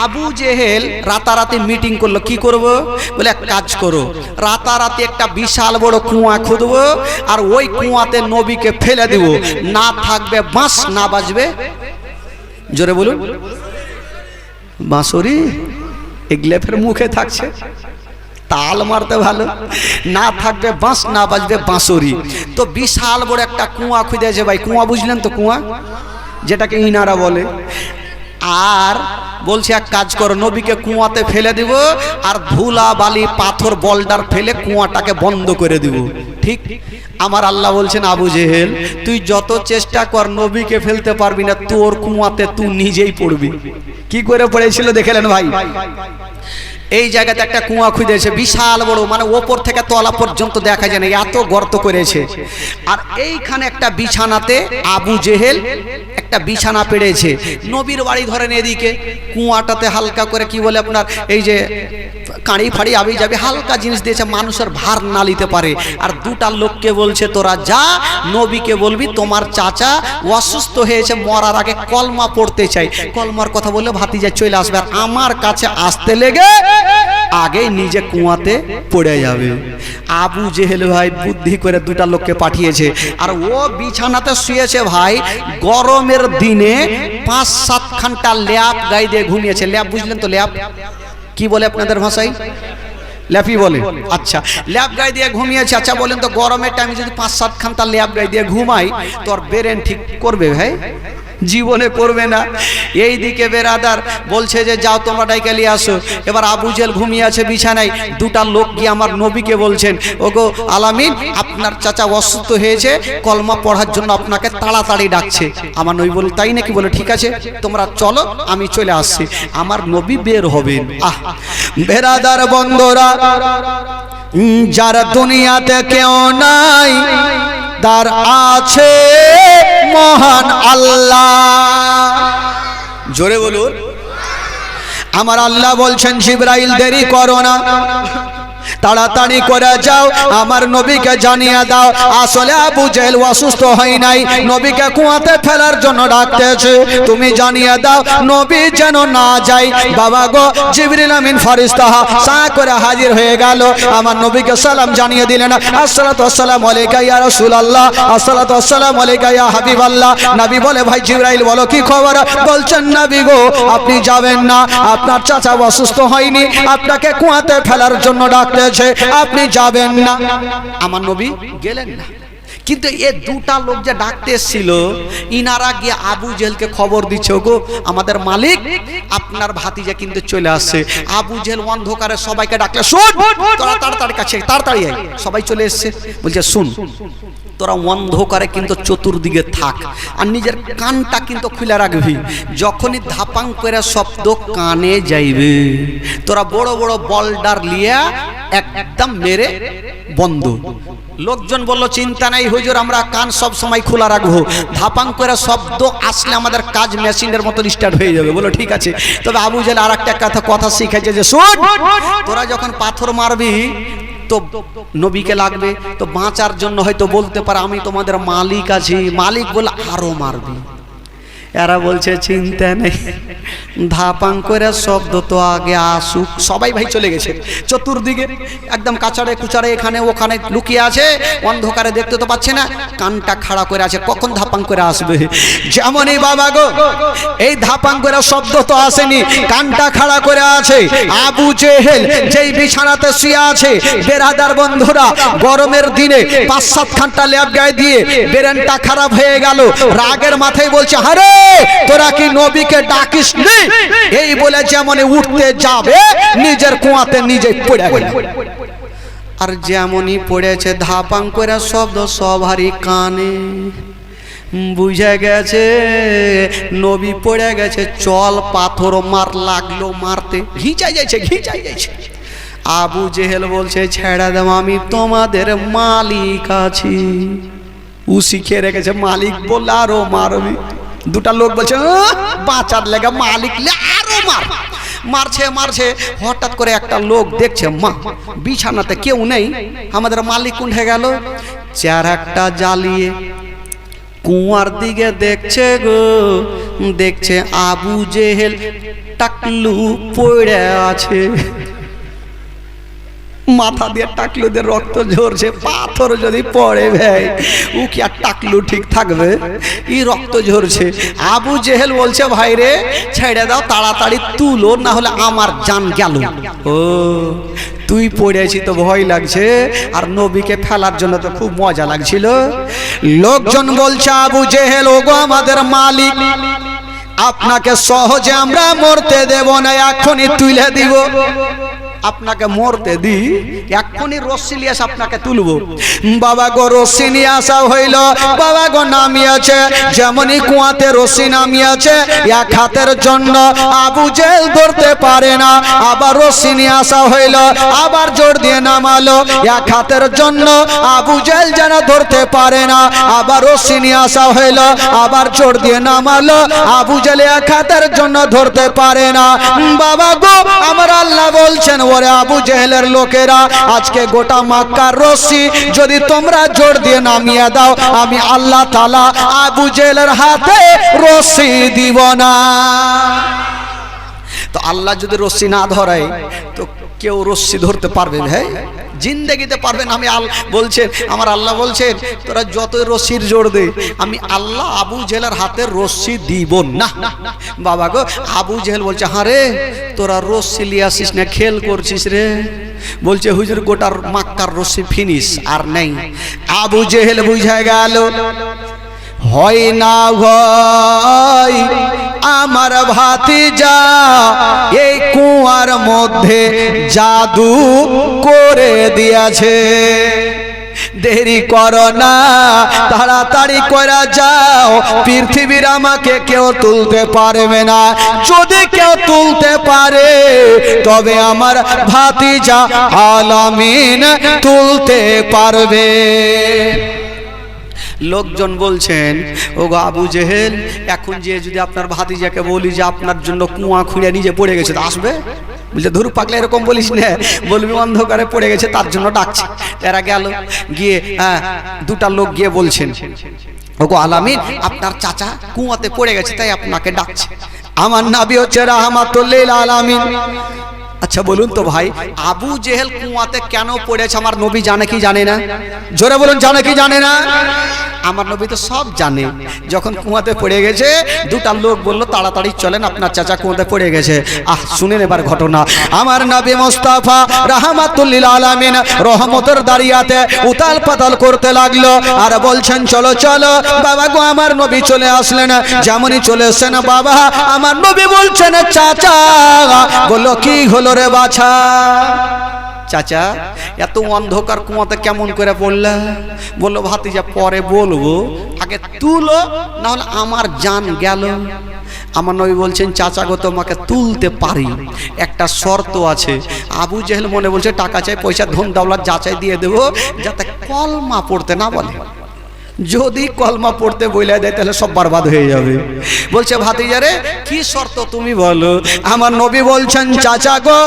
আবু জেহেল রাতারাতি মিটিং করলো, কি করব? বলে এক কাজ করো, রাতারাতি একটা বিশাল বড় কুয়া খুঁদবো আর ওই কুয়াতে নবীকে ফেলে দিব, না থাকবে বাঁশ না বাজবে, জোরে বলুন, বাঁশরি। এগুলো ফের মুখে থাকছে, তাল মারতে ভালো, না থাকবে বাঁশ না বাজবে বাঁশরি। তো বিশাল বড় একটা কুয়া খুঁজেছে ভাই, কুয়া বুঝলেন তো, কুয়া যেটাকে ইনারা বলে। আর বলছে এক কাজ করো, নবীকে কুয়াতে ফেলে দিব আর ধুলা বালি পাথর বলডার ফেলে কুয়াটাকে বন্ধ করে দিব। ঠিক আমার আল্লাহ বলছেন, আবু জেহেল তুই যত চেষ্টা কর নবীকে ফেলতে পারবি না, তোর কুয়াতে তুই নিজেই পড়বি। কি করে পড়েছিল দেখলেন ভাই? এই জায়গাতে একটা কুয়া খুঁজেছে বিশাল বড়, মানে ওপর থেকে তলা পর্যন্ত দেখা যায় না, এত গর্ত করেছে। আর এইখানে একটা বিছানাতে আবু জেহেল একটা বিছানা পেড়েছে। নবীর বাড়ি ধরেন এদিকে, কুয়াটাতে হালকা করে কি বলে আপনার এই যে কাঁড়ি ফাড়ি আবি যাবে হালকা জিনিস দিয়েছে, মানুষের ভার না নিতে পারে। আর দুটা লোককে বলছে তোরা যা নবীকে বলবি তোমার চাচা অসুস্থ হয়েছে, মরার আগে কলমা পড়তে চাই, কলমার কথা বললে ভাতিজা চলে আসবে, আর আমার কাছে আসতে লেগে আগে নিজে কুয়াতে পড়ে যাবে। আবু জেহেল ভাই বুদ্ধি করে দুটা লোককে পাঠিয়েছে, আর ও বিছানাতে শুয়েছে ভাই, গরমের দিনে 5-7 ঘন্টা ল্যাপ গায়ে দিয়ে ঘুমিয়েছে। ল্যাপ বুঝলেন তো, ল্যাপ কি বলে আপনাদের ভাষায়? ল্যাপই বলে। আচ্ছা, ল্যাপ গায়ে দিয়ে ঘুমিয়েছে। আচ্ছা বলেন তো, গরমের টাইমে যদি 5-7 ঘন্টা ল্যাপ গায়ে দিয়ে ঘুমাই, তোর ব্রেন ঠিক করবে ভাই? জীবনে করবে না। এই দিকে বেরাদার বলছে যে যাও তোমরা ডাইকে নিয়ে আসো। এবার আবু জেহেল ঘুমিয়ে আছে বিছানায়, দুটা লোক গিয়ে আমার নবীকে বলছেন, ওগো আলামিন আপনার চাচা অসুস্থ হয়েছে, কলমা পড়ার জন্য আপনাকে তাড়াতাড়ি ডাকছে। আমার নবী বলে তাই নাকি? বলে ঠিক আছে তোমরা চলো আমি চলে আসছি। আমার নবী বের হবেন। আহ বেরাদার বন্ধুরা, যার দুনিয়াতে কেউ নাই তার আছে মহান আল্লাহ। জোরে বলুন। আমার আল্লাহ বলছেন জিবরাইল দেরি করো না, তাড়াতাড়ি করে যাও, আমার নবীকে জানিয়ে দাও আসলে আবু জেহেল অসুস্থ হয় নাই, নবীকে কুয়াতে ফেলার জন্য ডাকতেছে, তুমি জানিয়ে দাও নবী যেন না যায়। বাবা গো, জিবরিল আমিন ফেরেশতা সা করে হাজির হয়ে গেল, আমার নবীকে সালাম জানিয়ে দিলেন, আসসালাতু ওয়াসসালামু আলাইকা ইয়া রাসূলুল্লাহ, আসসালাতু ওয়াসসালামু আলাইকা ইয়া হাবিবাল্লাহ। নবী বলে ভাই জিবরাইল বলো কি খবর? বলছেন নবী গো আপনি যাবেন না, আপনার চাচা অসুস্থ হয়নি, আপনাকে কুয়াতে ফেলার জন্য ডাকতেছে, আপনি যাবেন না। আমার নবী গেলেন না। কিন্তু এ দুটা লোক যে ডাকতে এসেছিল, ইনারা গিয়ে আবু জেহেলকে খবর দিচ্ছে, ওগো আমাদের মালিক আপনার ভাতিজা কিন্তু চলে আসছে। আবু জেহেল অন্ধকারে সবাইকে ডাকলে, শুন তোরা তাড়াতাড়ি কাছে তাড়াতাড়ি আয়। সবাই চলে এসছে, বলছে শুন তোরা অন্ধকারে কিন্তু চতুর্দিকে থাক আর নিজের কানটা কিন্তু খুলে রাখবি, যখনই ধাপাং করে শব্দ কানে যাইবে তোরা বড় বড় বলডার লিয়া একদম মেরে বন্ধ। লোকজন বলল চিন্তা নাই হুজুর, আমরা কান সব সময় খোলা রাখবো, ধাপাং করে শব্দ আসলে আমাদের কাজ মেশিনের মতো স্টার্ট হয়ে যাবে। বলো ঠিক আছে। তবে আবু জেহেল আর একটা কথা শিখাইছে যে শোন, তোরা যখন পাথর মারবি তো নবীকে লাগবে, তো বাঁচার জন্য হয়তো বলতে পারে আমি তোমাদের মালিক আছি, মালিক বলে আরো মারবি। এরা বলছে চিন্তা নেই, ধাপাং করে শব্দ তো আগে আসুক। সবাই ভাই চলে গেছে চতুর্দিকে, একদম কাছাড়ে কুচারে এখানে ওখানে লুকিয়ে আছে, অন্ধকারে দেখতে তো পাচ্ছে না, কানটা খাড়া করে আছে কখন ধাপাং করে আসবে। যেমনই বাবা গো এই ধাপাং করে শব্দ তো আসেনি, কানটা খাড়া করে আছে আবু জেহেল যেই বিছানাতে শুয়ে আছে। বেরাদার বন্ধুরা, গরমের দিনে 5-7 ঘন্টা ল্যাপ গায়ে দিয়ে ব্রেনটা খারাপ হয়ে গেল, রাগের মাথায় বলছে আরে তোরা কি নবীকে ডাকিস নি? এই বলে যেমনই উঠতে যাবে নিজের কুয়াতে নিজে পড়ে গেল। আর যেমনই পড়েছে ধাপাং করে শব্দ সবারই কানে, বুঝে গেছে নবী পড়ে গেছে। চল পাথর মার লাগলো মারতে, ঘিচাই যাচ্ছে। আবু জেহেল বলছে ছেড়ে দাও, আমি তোমাদের মালিক আছি। ও শিখে রেখেছে মালিক বললে আরো মারবি। দুটা লোক বলছে বাঁচার লেগে মালিক আরো মারছে। হঠাৎ করে একটা লোক দেখছে মা বিছানাতে কেউ নেই, আমাদের মালিক উঠে গেল, চেহারাটা জ্বালিয়ে কুয়ার দিকে দেখছে গো, দেখছে আবু জেহেল টাকলু পড়ে আছে, মাথা দিয়ে টাকলু দিয়ে রক্ত ঝরছে। পাথর যদি পড়ে ভাই ও কি আর টাকলু ঠিক থাকবে? এই রক্ত ঝরছে। আবু জেহেল বলছে ভাই রে ছেড়ে দাও, তাড়াতাড়ি তুলো, না হলে আমার জান গেল। ও তুই পড়েছি তো ভয় লাগছে, আর নবীকে ফেলার জন্য তো খুব মজা লাগছিল। লোকজন বলছে আবু জেহেল ওগো আমাদের মালিক, আপনাকে সহজে আমরা মরতে দেব না, এখনই তুলে দিব। আপনাকে মরতে দি, এখনই রশ্মি নিয়ে আপনাকে তুলবো। বাবা গো রশ্মি নিয়ে আসা হইল, বাবা গো নামিয়েছে, যেমনই কুয়াতে রশ্মি নামিয়েছে এক হাতের জন্য আবু জেহেল ধরতে পারে না। আবার রশ্মি নিয়ে আসা হইল, আবার জোর দিয়ে নামালো, এক হাতের জন্য আবু জেহেল যেন ধরতে পারে না। আবার রশ্মি নিয়ে আসা হইল, আবার জোর দিয়ে নামালো, আবু জেহেল এক হাতের জন্য ধরতে পারে না। বাবা গো আমার আল্লাহ বলছেন ওরে আবু জেহেলের লোকেরা, আজকে গোটা মক্কার রশ্মি যদি তোমরা জোর দিয়ে নামিয়ে দাও, আমি আল্লাহ তাআলা আবু জেহেলের হাতে রশ্মি দিব না। তো আল্লাহ যদি রশ্মি না ধরায় তো কেউ রশ্মি ধরতে পারবে ভাই? জিন্দেগিতে পারবেন? আমি বলছেন আমার আল্লাহ বলছেন তোরা যতই রশ্মির জোর দে, আমি আল্লাহ আবু জেহেলের হাতের রশ্মি দিব না। বাবা গো আবু জেহেল বলছে হ্যাঁ রে তোরা রশ্মি লিয়ে আসিস না, খেল করছিস রে। বলছে হুজুর গোটার মক্কার রশ্মি ফিনিশ আর নেই। আবু জেহেল বুঝে গেল হয় না হয় আমার ভাতিজা এই কুয়ার মধ্যে জাদু করে দিয়েছে, দেরি করো না, তাড়াতাড়ি করে যাও, পৃথিবীর আমাকে কেউ তুলতে পারবে না। যদি কেউ তুলতে পারে তবে আমার ভাতিজা আলামিন তুলতে পারবে। লোকজন বলছেন ওগো আবু জেহেল, এখন যে যদি আপনার ভাতিজাকে বলি যে আপনার জন্য কুয়া খুঁড়ে নিজে পড়ে গেছে, আসবে? বলছে ধুর পাগলা এরকম বলিস না, বলবি অন্ধকারে পড়ে গেছে তার জন্য ডাকছে। এরা গেল গিয়ে দুটা লোক গিয়ে বলছেন ওগো আলামিন আপনার চাচা কুয়াতে পড়ে গেছে তাই আপনাকে ডাকছে। আমার নবী হচ্ছে রাহমাতুল লিল আলামিন। আচ্ছা বলুন তো ভাই আবু জেহেল কুয়াতে কেন পড়েছে আমার নবী জানে কি জানে না? জোরে বলুন জানে কি জানে না? আমার নবী তো সব জানে। যখন কুয়াতে পড়ে গেছে দুটা লোক বললো তাড়াতাড়ি চলেন আপনার চাচা কুয়াতে পড়ে গেছে। শুনেন এবার ঘটনা। আমার নবী মুস্তাফা রাহমাতুল লিল আলামিন রহমতের দাঁড়িয়াতে উতাল পাতাল করতে লাগলো আর বলছেন চলো চলো। বাবা গো আমার নবী চলে আসলেন, যেমনই চলে এসেছেন বাবা আমার নবী বলছেন চাচা। বললো কি হলো রে বাছা? চাচা এত অন্ধকার কুয়াতে কেমন করে পড়লা? বললো ভাতিজা পরে বলবো, আগে তুলো, না হলে আমার জান গেল। আমার নবী বলছেন চাচা গো তোমাকে তুলতে পারি, একটা শর্ত আছে। আবু জেহেল মনে বলছে টাকা চাই, পয়সা ধন দৌলত যা চাই দিয়ে দেবো, যাতে কলমা পড়তে না বলে। যদি কলমা পড়তে বইলা দেয় তাহলে সব বরবাদ হয়ে যাবে। বলছে ভাতিজা রে কি শর্ত তুমি বলো। আমার নবী বলছেন চাচা গো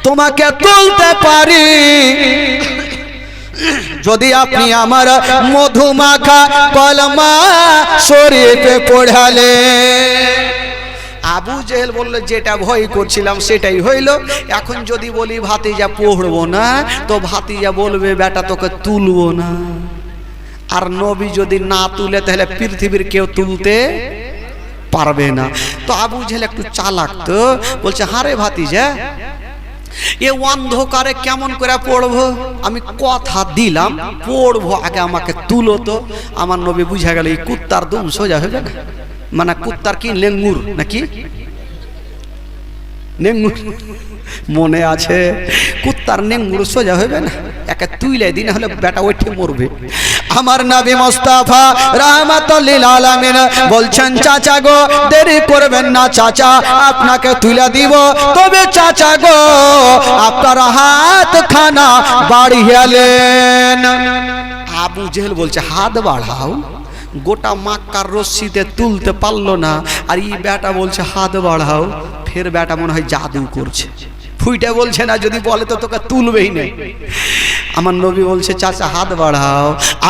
তোমাকে তুলতে পারি যদি আপনি আমার মধুমাখা কলমা শরীফে পড়ালে। আবু জেহেল বলল যেটা ভয় করছিলাম সেটাই হইল। এখন যদি বলি ভাতিজা পড়বো না তো ভাতিজা বলবে বেটা তোকে তুলবো না। আর নবী যদি না তুলে তাহলে পৃথিবীর কেউ তুলতে পারবে না। তো আবু জেহেল একটু চালাক, তো বলছে হারে ভাতিজা এ অন্ধকারে কেমন করে পড়বো? আমি কথা দিলাম পড়বো, আগে আমাকে তুলো তো। আমার নবী বুঝা গেল এই কুত্তার দুম সোজা হয়ে যাবে, মানে কুত্তার কি লেঙ্গুর নাকি নেঙ্গুর মনে আছে? কুত্তার নেঙ্গুর সোজা হইবে না, একে তুইলে দিন হলে বেটা ওইঠে মরবে। আমার নবী মুস্তাফা রাহমাতুল লিল আলামিন বলছেন চাচা গো দেরি করবেন না, চাচা আপনাকে তুলে দিব। তবে চাচা গো আপনার হাত খানা বাড়িয়ালেন। আবু জেহেল বলছে হাত বাড়াও। গোটা মক্কার রশ্মিতে তুলতে পারলো না, আর এই বেটা বলছে হাত বাড়াও। ফের বেটা মনে হয় জাদু করছে, ফুইটা বলছে না, যদি বলে তো তোকে তুলবেই না। আমার নবী বলছে চাচা হাত বাড়াও।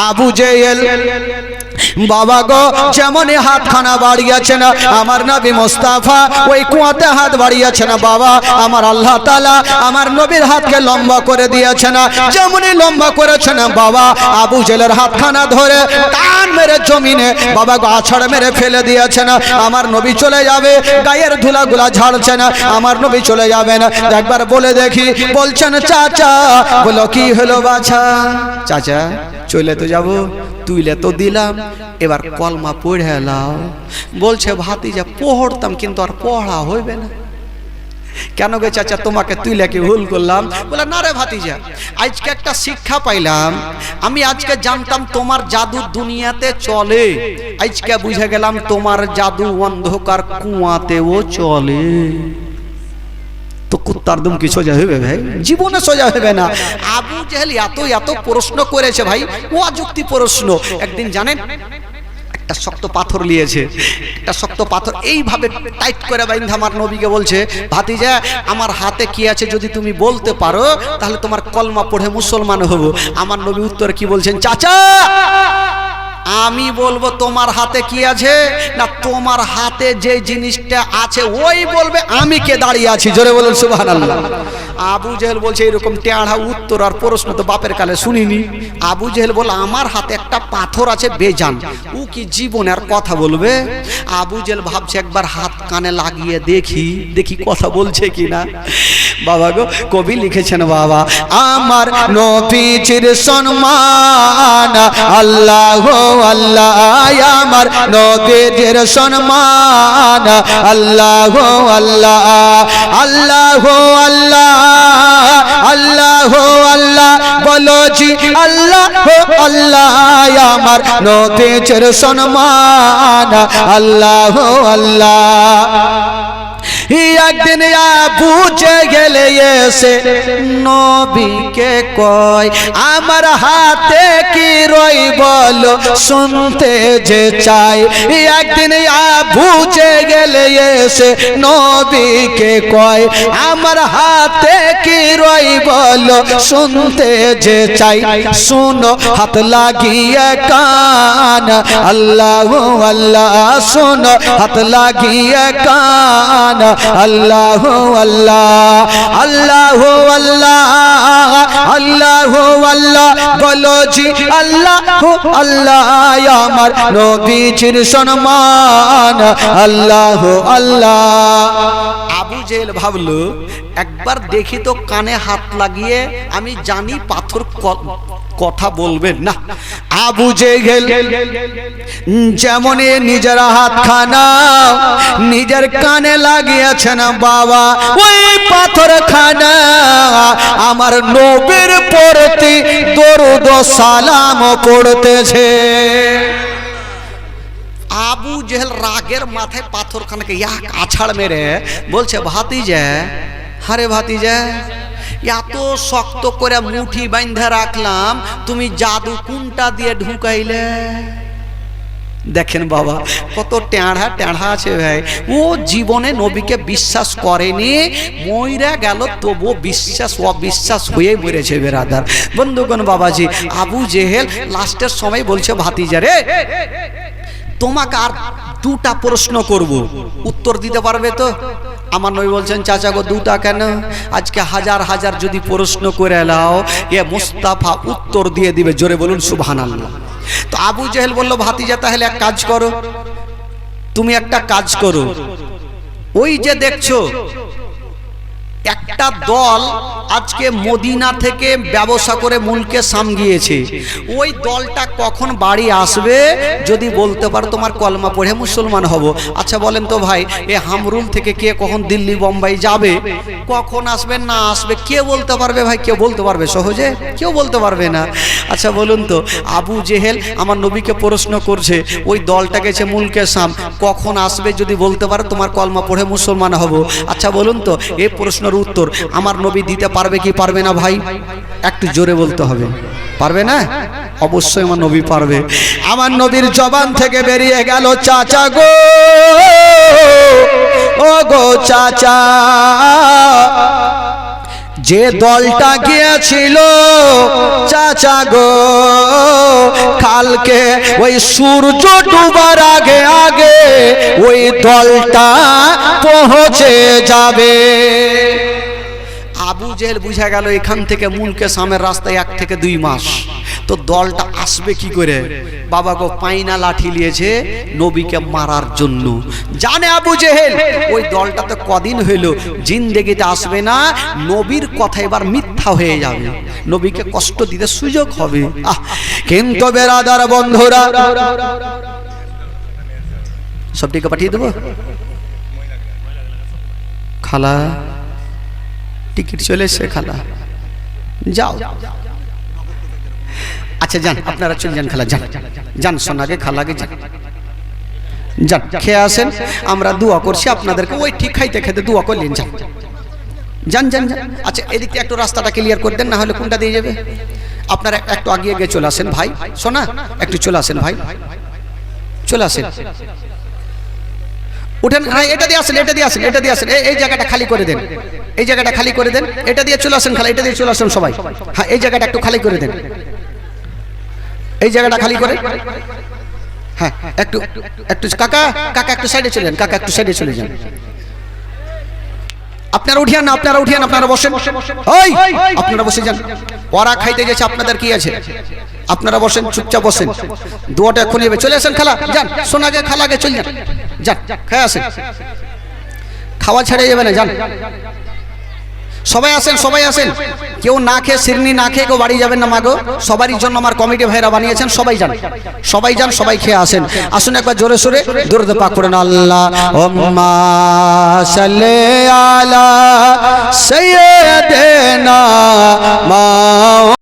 আবু জেহেল বাবা গো যেমনই হাতখানা বাড়িয়েছেন আমার নবী মুস্তাফা ওই কুয়াতে হাত বাড়িয়েছেন বাবা আমার আল্লাহ তাআলা আমার নবীর হাতকে লম্বা করে দিয়েছেন যেমনই লম্বা করেছেন বাবা আবু জেলের হাতখানা ধরে টান মেরে জমিনে বাবা গো আছাড় মেরে ফেলে দিয়েছেন আমার নবী চলে যাবে গায়ের ধুলাগুলা ঝাড়ছেন আমার নবী চলে যাবেন একবার বলে দেখি বলছেন চাচা বলো কি হলো বাছা চাচা চলে তো যাব তুইলে তো দিলাম এবার কলমা পড়ে লাও বলছে ভাতিজা পড়তাম কিন্তু আর পড়া হইবে না কেন গে চাচা তোমাকে তুইলে কি ভুল করলাম বলে না রে ভাতিজা আজকে একটা শিক্ষা পাইলাম আমি আজকে জানতাম তোমার জাদু দুনিয়াতে চলে আজকে বুঝে গেলাম তোমার জাদু অন্ধকার কুয়াতেও চলে তো কুত্তার দুম কি সোজা হবে ভাই জীবনে সোজা হবে না আবু জেহেল এত এত প্রশ্ন করেছে ভাই ও অযুক্তি প্রশ্ন একদিন জানেন একটা শক্ত পাথর নিয়েছে একটা শক্ত পাথর এইভাবে টাইট করে বাইন্ধা আমার নবীকে বলছে ভাতিজা আমার হাতে কি আছে যদি তুমি বলতে পারো তাহলে তোমার কলমা পড়ে মুসলমান হব আমার নবী উত্তর কি বলছেন চাচা আমি বলবো তোমার হাতে কি আছে না তোমার হাতে যে জিনিসটা আছে ওই বলবে আমি কে দাঁড়িয়ে আছি জোরে বলুন সুবহানাল্লাহ আবু জেহেল বলছে এরকম টেঁড়া উত্তর আর প্রশ্ন তো বাপের কালে শুনিনি আবু জেহেল বলে আমার হাতে একটা পাথর আছে বেজান ও কি জীবনে আর কথা বলবে আবু জেহেল ভাবছে একবার হাত কানে লাগিয়ে দেখি দেখি কথা বলছে কিনা বাবা গো কবি লিখেছেন বাবা আমার নবীজির সম্মান আল্লাহ আল্লাহ আমার নবীজির সম্মান আল্লাহ আল্লাহ আল্লাহ আল্লাহ আল্লাহ আল্লাহ বলো জি আল্লাহ আল্লাহ আমার নবীজির সম্মান আল্লাহ আল্লাহ একদিন আবু জেহেল এসে নবীকে কয় আমার হাতে কি রই বলো শুনতে যে চাই একদিন আবু জেহেল এসে নবীকে কয় আমার হাতে কি রই বলো শুনতে যে চাই শুনো হাত লাগিয়ে কান আল্লাহ আল্লাহ শুনো হাত লাগিয়ে কান আল্লাহ আল্লাহ আল্লাহ আল্লাহ আল্লাহ আল্লাহ বলো জি আল্লাহ আল্লাহ আমার নবীজির সম্মান আল্লাহ আল্লাহ আবু জেহেল ভাবলো একবার দেখি তো কানে হাত লাগিয়ে আমি জানি পাথর কথা বলবেন না আবু জেহেল যেমন নিজের হাতখানা নিজের কানে লাগিয়েছেন বাবা ওই পাথরখানা আমার নবীর প্রতি দরুদ সালাম পড়তেছে আবু জেহেল রাগের মাথায় পাথরখানাকে এক আছাড় মেরে বলছে ভাতিজা হারে ভাতিজা এত শক্ত করে মুঠি বাঁধা রাখলাম তুমি জাদু কোনটা দিয়ে ঢুকাইলে দেখেন বাবা কত টেঁড়া টেঁড়া আছে ভাই ও জীবনে নবীকে বিশ্বাস করেনি মইরা গেল তবু বিশ্বাস অবিশ্বাস হয়ে মরেছে বেরাদার বন্ধুগণ বাবাজি আবু জেহেল লাস্টের সময় বলছে ভাতিজা রে তোমাকে আর দুটা প্রশ্ন করব উত্তর দিতে পারবে তো আমার নবী বলছেন চাচা গো দুটা কেন আজকে হাজার হাজার যদি প্রশ্ন করে নাও এ মুস্তাফা উত্তর দিয়ে দিবে জোরে বলুন সুবহানাল্লাহ তো আবু জেহেল বলল ভাতিজা তাহলে এক কাজ করো তুমি একটা কাজ করো ওই যে দেখছো একটা দল আজকে মদিনা থেকে ব্যবসা করে মুলকে শাম গিয়েছে ওই দলটা কখন বাড়ি আসবে যদি বলতে পারো তোমার কলমা পড়ে মুসলমান হব আচ্ছা বলেন তো ভাই এ হামরুল থেকে কে কখন দিল্লি বোম্বাই যাবে কখন আসবে না আসবে কে বলতে পারবে ভাই কেউ বলতে পারবে সহজে কেউ বলতে পারবে না আচ্ছা বলুন তো আবু জেহেল আমার নবীকে প্রশ্ন করছে ওই দলটা গেছে মুলকে শাম কখন আসবে যদি বলতে পারো তোমার কলমা পড়ে মুসলমান হব আচ্ছা বলুন তো এই প্রশ্ন উত্তর আমার নবী দিতে পারবে কি পারবে না ভাই একটু জোরে বলতে হবে পারবে না অবশ্যই আমার নবী পারবে আমার নবীর জবান থেকে বেরিয়ে গেল চাচা গো ও গো চাচা যে দলটা গিয়েছিল চাচা গো কালকে ওই সূর্য ডুবার আগে আগে ওই দলটা পৌঁছে যাবে। আবু জেহেল বুঝা গেল এখান থেকে মুলকে সামের রাস্তায় 1 থেকে 2 মাস, তো দলটা আসবে কি করে? বাবা গো পাইনা লাঠি নিয়েছে নবীকে মারার জন্য। জানে আবু জেহেল ওই দলটা তো কদিন হইল জিন্দেগিতে আসবে না, নবীর কথা এবার মিথ্যা হয়ে যাবে, নবীকে কষ্ট দিতে সুযোগ হবে। কিন্তু বেরাদার বন্ধুরা, সবটিকে পাঠিয়ে দেবো। খালা টিকিট চলে এসছে, খালা যাও। আচ্ছা যান, আপনারা চলে যান, খালা যান যান, সোনাকে খালাকে যান যান, খেয়ে আসেন, আমরা দোয়া করছি আপনাদেরকে। ওই ঠিক খাইতে খাইতে দোয়া করলেন, যান যান যান যান। আচ্ছা এদিকে একটু রাস্তাটা ক্লিয়ার করে দেন, না হলে কোনটা দিয়ে যাবে? আপনারা একটু আগিয়ে গিয়ে চলে আসেন ভাই, সোনা একটু চলে আসেন ভাই, চলে আসেন, উঠেন। হ্যাঁ এটা দিয়ে আসেন, এটা দিয়ে আসেন, এটা দিয়ে আসেন, এই জায়গাটা খালি করে দেন, এই জায়গাটা খালি করে দেন, এটা দিয়ে চলে আসেন খালা, এটা দিয়ে চলে আসেন সবাই। হ্যাঁ এই জায়গাটা একটু খালি করে দেন, এই জায়গাটা খালি করে। হ্যাঁ একটু একটু কাকা কাকা একটু সাইডে চলে যান, কাকা একটু সাইডে চলে যান। আপনারা উঠিয়ান না, আপনারা উঠিয়ান, আপনারা বসেন, ওই আপনারা বসে যান। ওরা খাইতে গেছে, আপনাদের কি আছে? আপনারা বসেন, চুপচাপ বসেন, দোয়াটা এক্ষুনি হবে। চলে আসেন খালা, যান, সোনাকে খালাকে চলে যান, যান খেয়ে আসেন, খাওয়া ছেড়ে যাবে না, যান সবাই আসেন, সবাই আসেন। কেউ না খেয়ে সিরনি না খেয়ে কেউ বাড়ি যাবেন না মাগো, সবারই জন্য আমার কমিটি ভাইরা বানিয়েছেন, সবাই যান, সবাই যান, সবাই খেয়ে আসেন। আসুন একবার জোরে সোরে দরুদ পাক করেন, আল্লাহুম্মা সাল্লি আলা সাইয়্যিদিনা